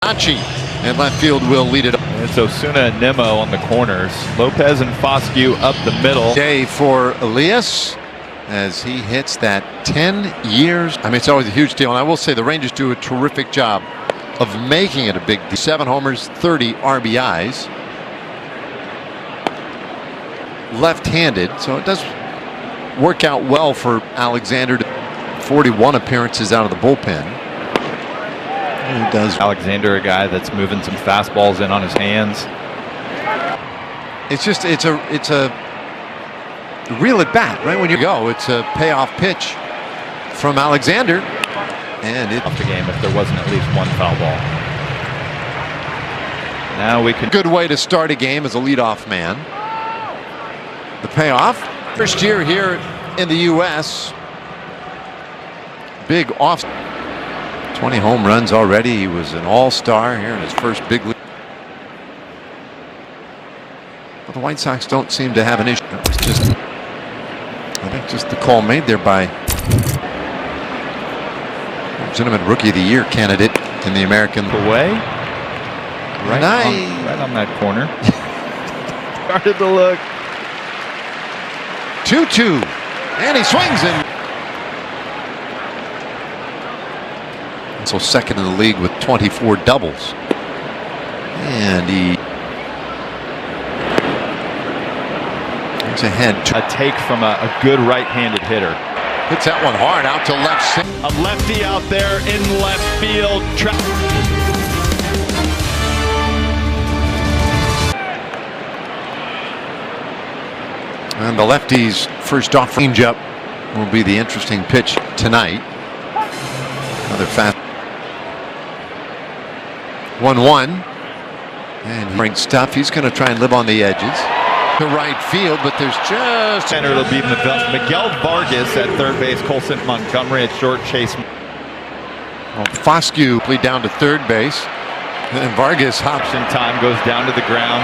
And left field will lead it. It's Osuna and Nimmo on the corners. Lopez and Foscue up the middle. Day for Elias as he hits that 10 years. I mean, it's always a huge deal. And I will say the Rangers do a terrific job of making it a big deal. 7 homers, 30 RBIs. Left-handed, so it does work out well for Alexander. 41 appearances out of the bullpen. He does. Alexander, a guy that's moving some fastballs in on his hands. It's a real at bat, right? When you go, it's a payoff pitch from Alexander, and it's off the game if there wasn't at least one foul ball. Now we can. Good way to start a game as a leadoff man. The payoff. First year here in the U.S. Big off. 20 home runs already. He was an all-star here in his first big league. But the White Sox don't seem to have an issue. That was just, I think, just the call made there by legitimate Rookie of the Year candidate in the American away. Right on that corner. Started to look. 2-2, and he swings in. So second in the league with 24 doubles. And he is ahead. A take from a good right-handed hitter. Hits that one hard out to left. A lefty out there in left field. And the lefty's first off range-up will be the interesting pitch tonight. Another fast. 1-1, and he brings stuff. He's going to try and live on the edges to right field, but there's just center. It'll be Miguel Vargas at third base, Colson Montgomery at short, Chase. Well, Foscue played down to third base, and then Vargas hops in time, goes down to the ground,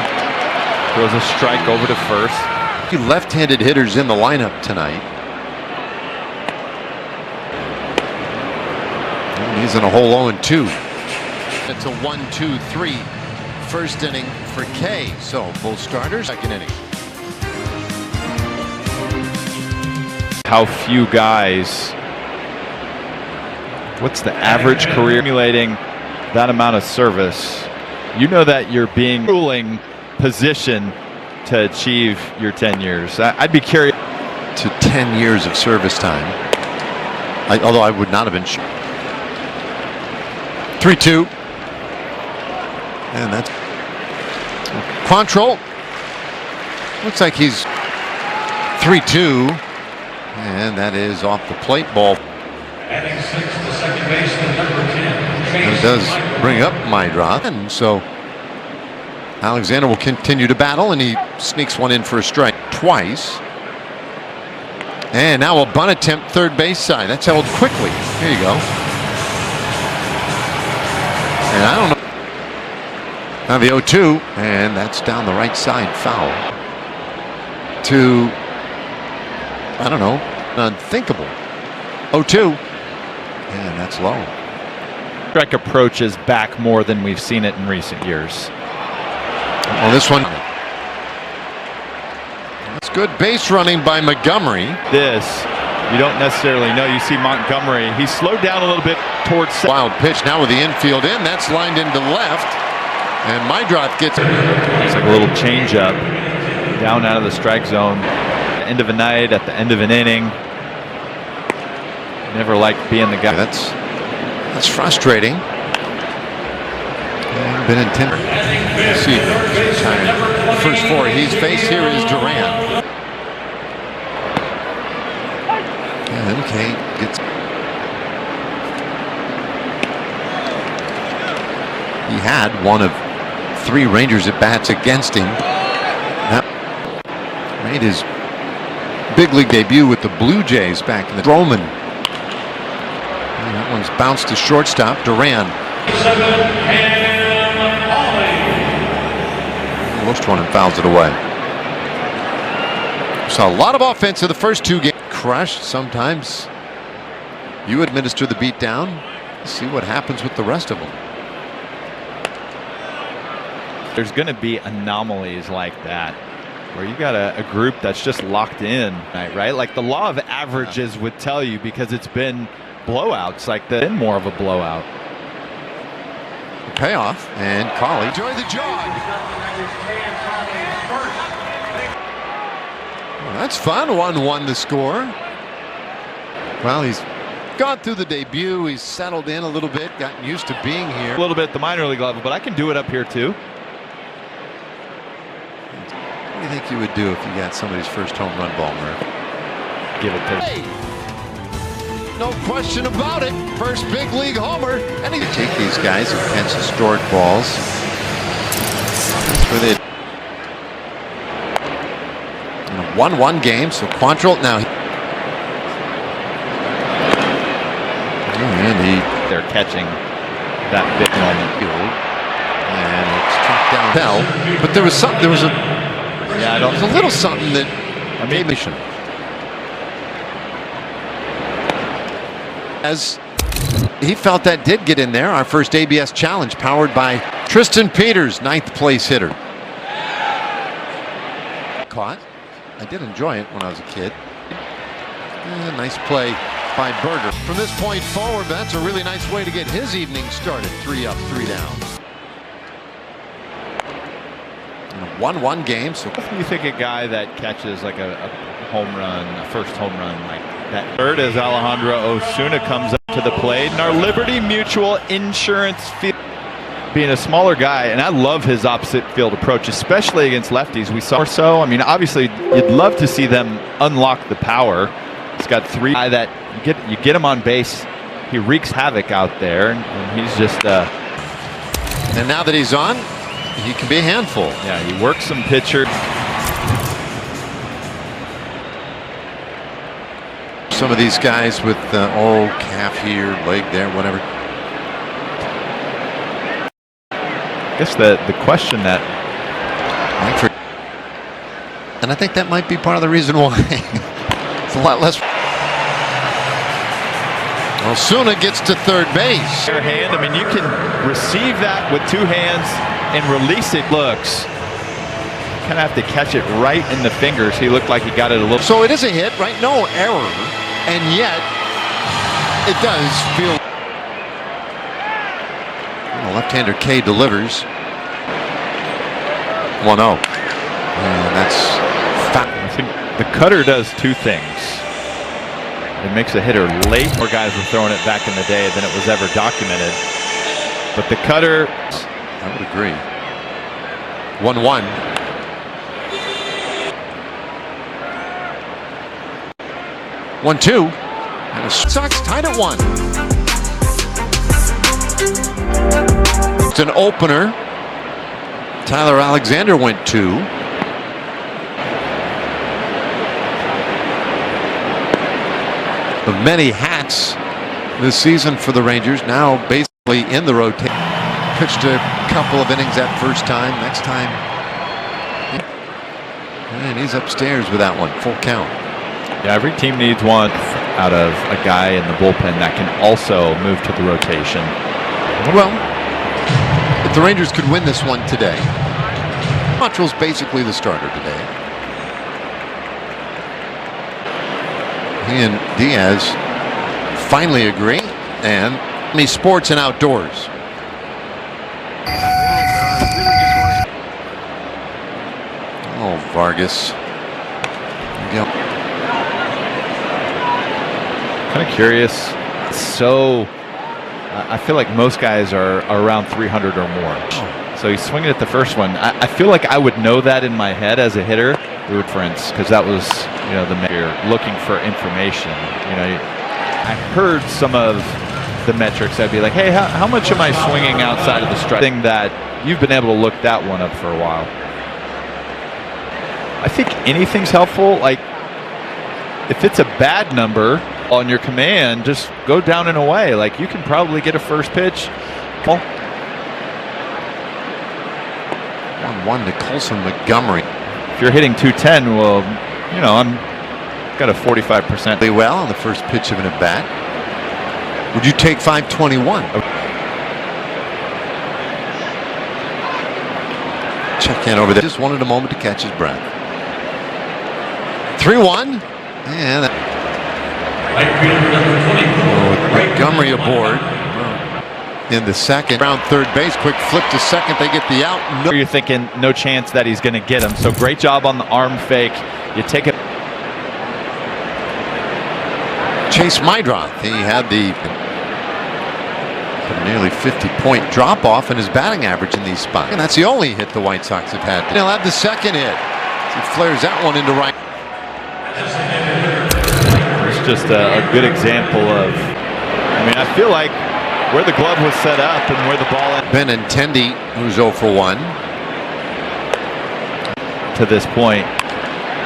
throws a strike over to first. Left-handed hitters in the lineup tonight. And he's in a hole 0-2. It's a 1-2-3 first inning for K. So both starters, second inning. How few guys, what's the average career accumulating that amount of service? You know that you're being ruling position to achieve your 10 years. I'd be curious. To 10 years of service time. Although I would not have been sure. 3-2. And that's Quantrill. Looks like he's 3-2, and that is off the plate ball. Adding 6 to second baseman number 10. It does bring up Mydroth, and so Alexander will continue to battle, and he sneaks one in for a strike twice. And now a bunt attempt third base side. That's held quickly. Here you go. And I don't know. Now the 0-2, and that's down the right side, foul. To, I don't know, unthinkable. 0-2, and that's low. Strike approaches back more than we've seen it in recent years. Well, this one, that's good base running by Montgomery. This, you don't necessarily know. You see Montgomery, he slowed down a little bit towards second. Wild pitch now with the infield in, that's lined into left. And Mydroth gets it. It's like a little changeup down out of the strike zone. End of a night, at the end of an inning. Never liked being the guy. That's frustrating. And been intended. See, first 4 he's faced here is Duran. And MK gets. He had one of 3 Rangers at bats against him. That made his big league debut with the Blue Jays back in the Stroman. And that one's bounced to shortstop. Duran. Most one and fouls it away. So a lot of offense in the first 2 games. Crushed. Sometimes you administer the beatdown. See what happens with the rest of them. There's going to be anomalies like that, where you got a group that's just locked in, right? Like the law of averages would tell you, because it's been blowouts, like been more of a blowout. Payoff, and Collie. Enjoy the jog. Well, that's fun. 1-1 the score. Well, he's gone through the debut. He's settled in a little bit, gotten used to being here. A little bit at the minor league level, but I can do it up here too. What do you think you would do if you got somebody's first home run ball, Murph? Give it to Hey! No question about it. First big league homer. And he take these guys who catch historic balls. That's where they. In a 1-1 game, so Quantrill now. And they're catching that big moment. And it's tracked down Bell. But there was something. There was a. Yeah, I don't. There's a little something that. I mean, as he felt that did get in there. Our first ABS challenge powered by Tristan Peters, 9th place hitter. Caught. I did enjoy it when I was a kid. Nice play by Berger. From this point forward, that's a really nice way to get his evening started. 3 up, 3 down. In a 1-1 game. So you think a guy that catches like a home run, a first home run like that. Third as Alejandro Osuna comes up to the plate, and our Liberty Mutual Insurance field, being a smaller guy, and I love his opposite field approach, especially against lefties. We saw so. I mean, obviously, you'd love to see them unlock the power. He's got 3 that you get him on base. He wreaks havoc out there, and he's just. And now that he's on, he can be a handful. Yeah, he works some pitcher. Some of these guys with calf here, leg there, whatever. I guess the question that. And I think that might be part of the reason why it's a lot less. Osuna gets to third base. Your hand, I mean, you can receive that with 2 hands and release it. Looks. Kind of have to catch it right in the fingers. He looked like he got it a little. So it is a hit, right? No error. And yet, it does feel. Left-hander K delivers. 1-0. And that's. I think the cutter does 2 things. It makes a hitter late. More guys were throwing it back in the day than it was ever documented. But the cutter. I would agree. 1-1. One, 2. And the Sox tied at 1. It's an opener. Tyler Alexander went 2. Of many hats this season for the Rangers, now basically in the rotation. Pitched a couple of innings that first time. Next time. And he's upstairs with that one. Full count. Yeah, every team needs one out of a guy in the bullpen that can also move to the rotation. Well, if the Rangers could win this one today, Quantrill's basically the starter today. He and Diaz finally agree, and sports and outdoors. Oh, Vargas. Yep. Kind of curious. So I feel like most guys are around 300 or more. So he's swinging at the first one. I feel like I would know that in my head as a hitter. We would, for instance, because that was, the you're looking for information. I heard some of the metrics. I'd be like, hey, how much am I swinging outside of the strike? Thing that you've been able to look that one up for a while. I think anything's helpful. Like, if it's a bad number on your command, just go down and away. Like, you can probably get a first pitch. 1-1 to Colson Montgomery. If you're hitting 210, well, I'm got a 45%. Play well on the first pitch of an at bat. Would you take 521? check in over there. Just wanted a moment to catch his breath. 3-1. And Right fielder number 24. Montgomery aboard in the second. Around third base. Quick flip to second. They get the out. No. You're thinking no chance that he's going to get him. So great job on the arm fake. You take it. Chase Mydroth. He had the nearly 50-point drop off in his batting average in these spots. And that's the only hit the White Sox have had. They'll have the second hit. He flares that one into right. It's just a good example of, I mean, I feel like where the glove was set up and where the ball Benintendi, who's 0 for 1. to this point.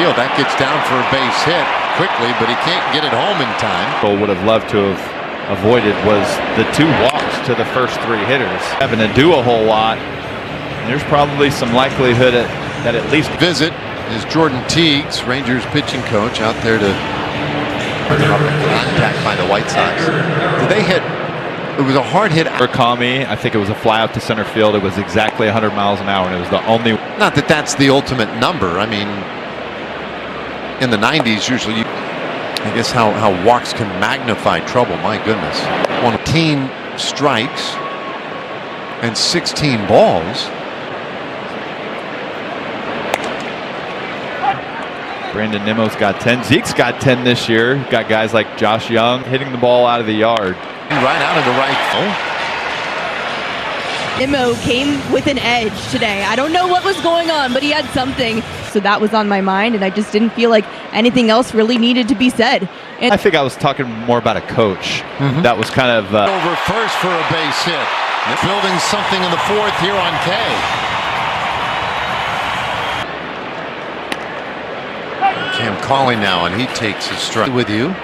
That gets down for a base hit quickly, but he can't get it home in time. Would have loved to have avoided was the 2 walks to the first 3 hitters. Having to do a whole lot. There's probably some likelihood that at least visit is Jordan Teagues, Rangers pitching coach, out there to contact by the White Sox. Did they hit? It was a hard hit. Kami, I think it was a fly out to center field. It was exactly 100 miles an hour, and it was the only. Not that that's the ultimate number. I mean, in the 90s, usually, I guess how walks can magnify trouble. My goodness, 18 strikes and 16 balls. Brandon Nimmo's got 10. Zeke's got 10 this year. Got guys like Josh Young hitting the ball out of the yard. Right out of the right. Nimmo came with an edge today. I don't know what was going on, but he had something. So that was on my mind, and I just didn't feel like anything else really needed to be said. And I think I was talking more about a coach. That was kind of over first for a base hit. Building something in the 4th here on K. Cam calling now, and he takes his strike with you.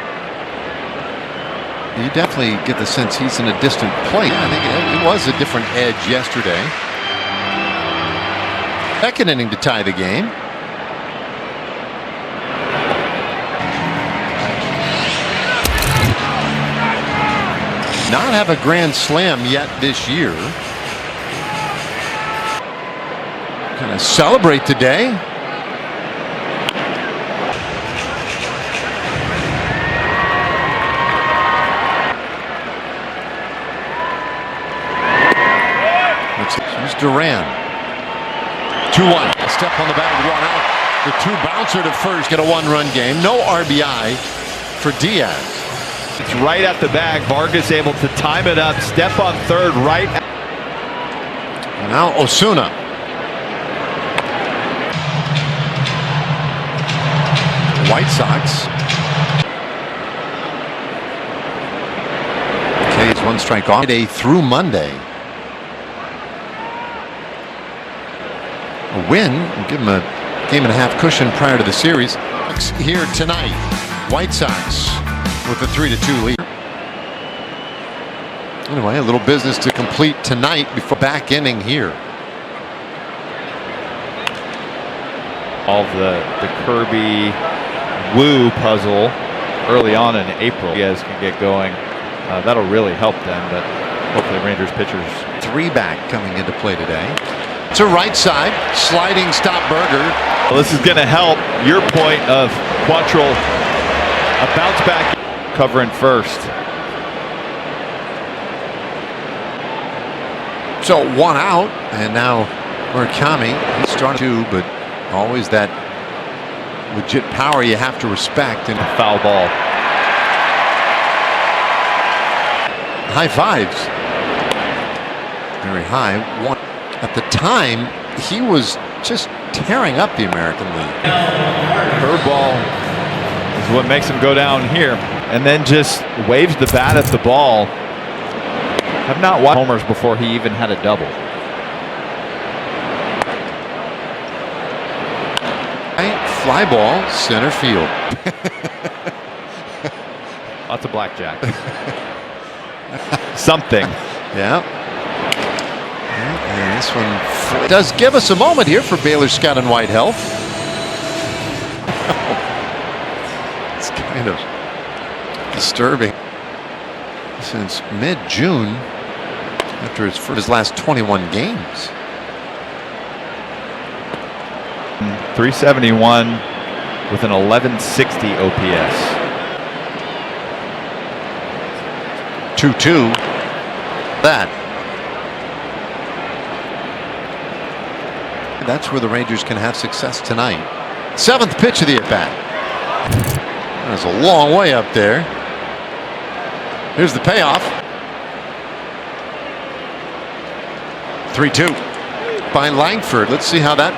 You definitely get the sense he's in a distant plate. I think it was a different edge yesterday. Second inning to tie the game. Not have a grand slam yet this year. Gonna celebrate today. Here's Duran. 2-1. A step on the bag, 1 out. The 2 bouncer to first, get a 1-run game. No RBI for Diaz. it's right at the bag. Vargas able to time it up, step on third, right. And now Osuna. White Sox. Okay, it's 1 strike off. Friday through Monday. A win will give them a game-and-a-half cushion prior to the series. Here tonight, White Sox with a 3-2 lead. Anyway, a little business to complete tonight before back inning here. All the Kirby Woo puzzle early on in April. You guys can get going. That'll really help them, but hopefully Rangers pitchers. 3 back coming into play today. To right side, sliding stop Burger. Well, this is going to help your point of Quantrill, a bounce back, covering first. So 1 out, and now Murakami. He started 2, but always that legit power you have to respect. And Foul ball. high fives. Very high. 1. At the time, he was just tearing up the American League. Curveball is what makes him go down here, and then just waves the bat at the ball. Have not watched homers before he even had a double. Fly ball, center field. Lots of blackjack. Something. Yeah. And this one does give us a moment here for Baylor Scott and White Health. It's kind of disturbing. Since mid-June, after his last 21 games. 371 with an 1160 OPS. 2-2. That. That's where the Rangers can have success tonight. 7th pitch of the at-bat. That's a long way up there. Here's the payoff. 3-2 by Langford. Let's see how that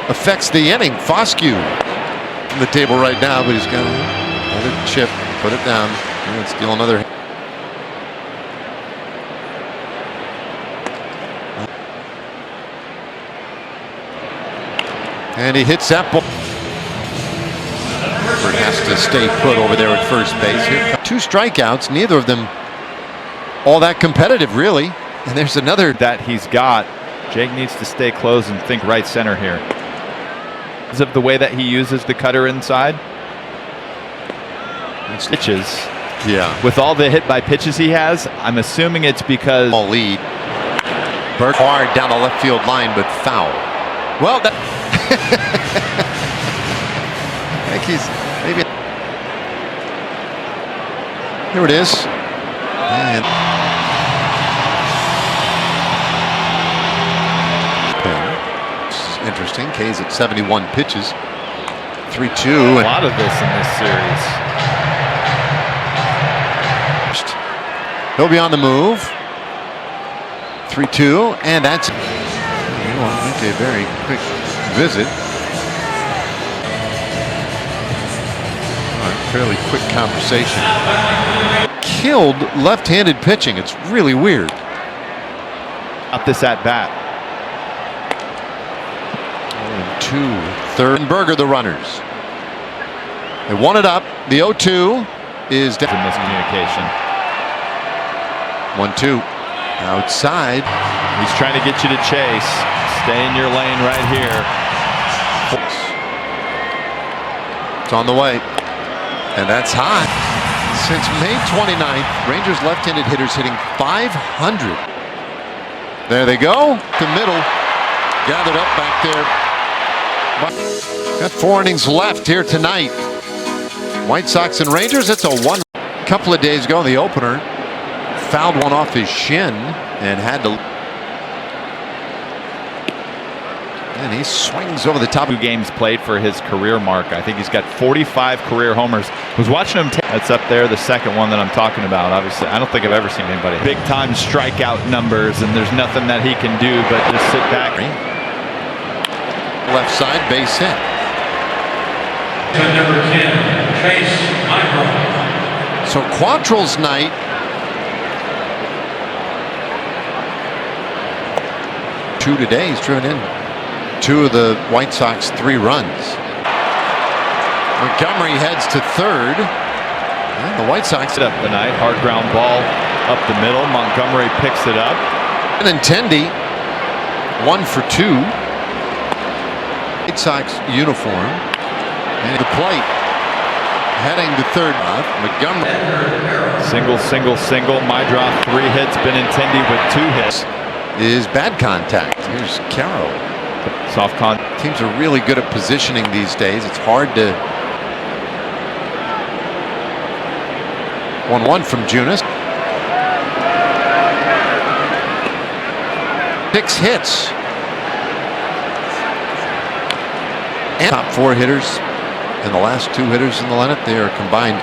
affects the inning. Foscue on the table right now, but he's got another chip. Put it down. Let's steal another. And he hits that ball. Langford has to stay put over there at first base. Here, 2 strikeouts, neither of them all that competitive, really. And there's another that he's got. Jake needs to stay close and think right center here. Because of the way that he uses the cutter inside. Pitches. Yeah. With all the hit by pitches he has, I'm assuming it's because lead. Burke hard down the left field line, but foul. Well, that I think he's maybe. Here it is. And interesting. K's at 71 pitches. 3-2. A lot of this in this series. He'll be on the move. 3-2, and that's a very quick visit. Fairly quick conversation. Killed left-handed pitching. It's really weird. Up this at bat. 2, third, and Berger the runners. They won it up. The 0-2 is down. Miscommunication. 1-2 outside. He's trying to get you to chase. Stay in your lane right here. It's on the way, and that's high. Since May 29th, Rangers left-handed hitters hitting .500. There they go. The middle gathered up back there. Got 4 innings left here tonight. White Sox and Rangers. It's a one. Couple of days ago in the opener, fouled one off his shin and had to. And he swings over the top. 2 games played for his career mark. I think he's got 45 career homers. Was watching him. That's up there, the second one that I'm talking about. Obviously, I don't think I've ever seen anybody big time strikeout numbers, and there's nothing that he can do but just sit back. Left side base hit. Number 10, Chase Michael. So Quantrill's night. Two today. He's driven in 2 of the White Sox 3 runs. Montgomery heads to third. And the White Sox Up the night. Hard ground ball up the middle. Montgomery picks it up. and Intendi 1 for 2. White Sox uniform and the plate heading to third. Montgomery Single. My drop 3 hits. Benintendi with 2 hits. Is bad contact. Here's Caro. Soft contact. Teams are really good at positioning these days. It's hard to. 1-1 from Junis. 6 hits. And top 4 hitters and the last 2 hitters in the lineup, they are combined.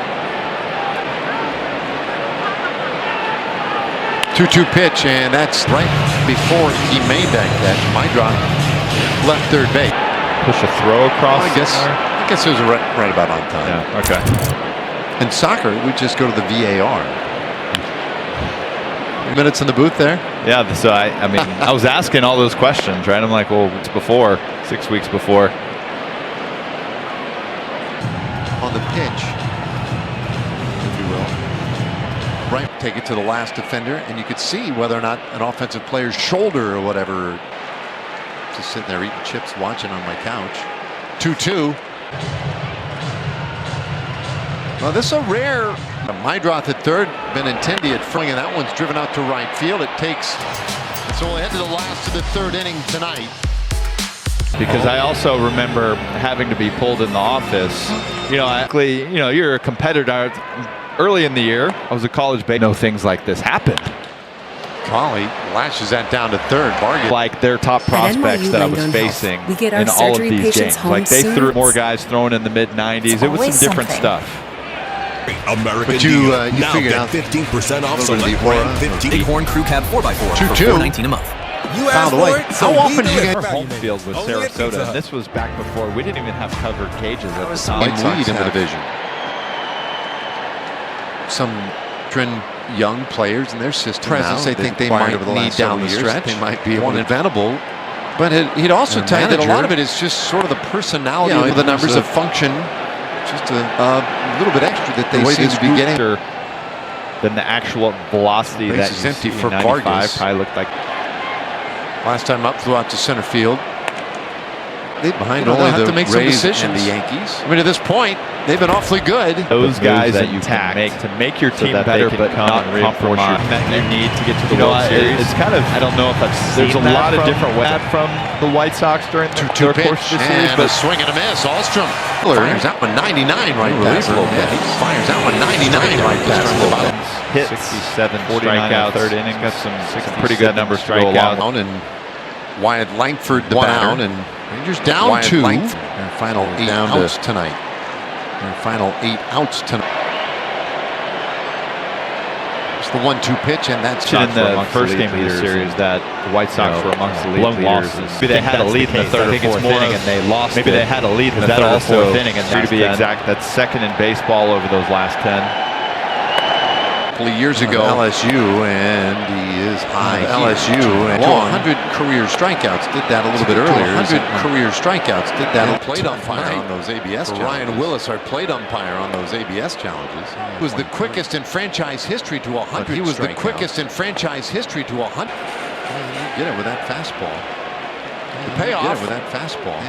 2-2 pitch, and that's right before he made that catch. My drop left third base. Push a throw across. I guess it was right about on time. Yeah. Okay. In soccer, we just go to the VAR. Minutes in the booth there. Yeah. So I mean, I was asking all those questions, right? I'm like, well, it's before 6 weeks before. On the pitch, if you will. Right, take it to the last defender, and you could see whether or not an offensive player's shoulder or whatever. Just sitting there eating chips, watching on my couch. 2-2. Well, this is a rare. Mydroth at third, Benintendi at first, and that one's driven out to right field. So we'll head to the last of the third inning tonight. Because I also remember having to be pulled in the office. You're a competitor. Early in the year, I was a college base. Things like this happened. Collie lashes that down to third. Vargas. Like their top prospects that I was facing in all of these games. Like they threw more guys throwing in the mid-90s. It was some different stuff. American But you now figured get out 15% off over the select Aura. brand 15. Acorn Crew Cab 4x4 for 2-2. $4.19 a month. You Fouled asked away. for it, so How often we do you deliver. get Home field with Only at Pizza Sarasota, Hut. and this was back before we didn't even have covered cages at the time. White lead in the division? Some young players in their system Presence now. They think they might over the need last down several the years. stretch. They might be inventable. But he'd also tell you that a lot of it is just sort of the personality of the numbers of function. Just a little bit extra that they seem to be getting. Than the actual velocity Base that is you empty see for in 95 Vargas. probably looked like. Last time up, flew out to center field. They behind only only have the to make some Rays decisions. and the Yankees. I mean, at this point, they've been awfully good. Those guys that you intact can make to make your team that better, they but can not come and reinforce compromise your your need to get to the World Series. It's kind of, I don't know if I've there's seen a lot of from different ways. that from the White Sox during the 2-2 course pitch of the series, and but a swing and a miss. Alstrom fires out with 99 right past him. Yeah, he fires out with 99 right past him. hits 67 strikeouts. third inning. Got some pretty good numbers to go Strikeout along. and Wyatt Langford the One batter. out, And Rangers down Wyatt 2. Langford. Their final 8 down to- outs tonight. Their final 8 outs tonight. It's the 1-2 pitch, and that's In the first game of the series that the White Sox were amongst the lead leaders. Maybe they had a lead in the third or fourth inning and they lost. Maybe they had a lead in the third or fourth inning, and to be exact, that's second in baseball over those last 10. a couple of years ago. LSU, and he is high. LSU and 100 career strikeouts. Did that a little bit earlier. 100 career strikeouts. Did that. Plate umpire on those ABS challenges. Ryan Willis, our plate umpire on those ABS challenges, was the quickest in franchise history to 100. He was the quickest in franchise history to 100. You get it with that fastball. The payoff. Get it with that fastball.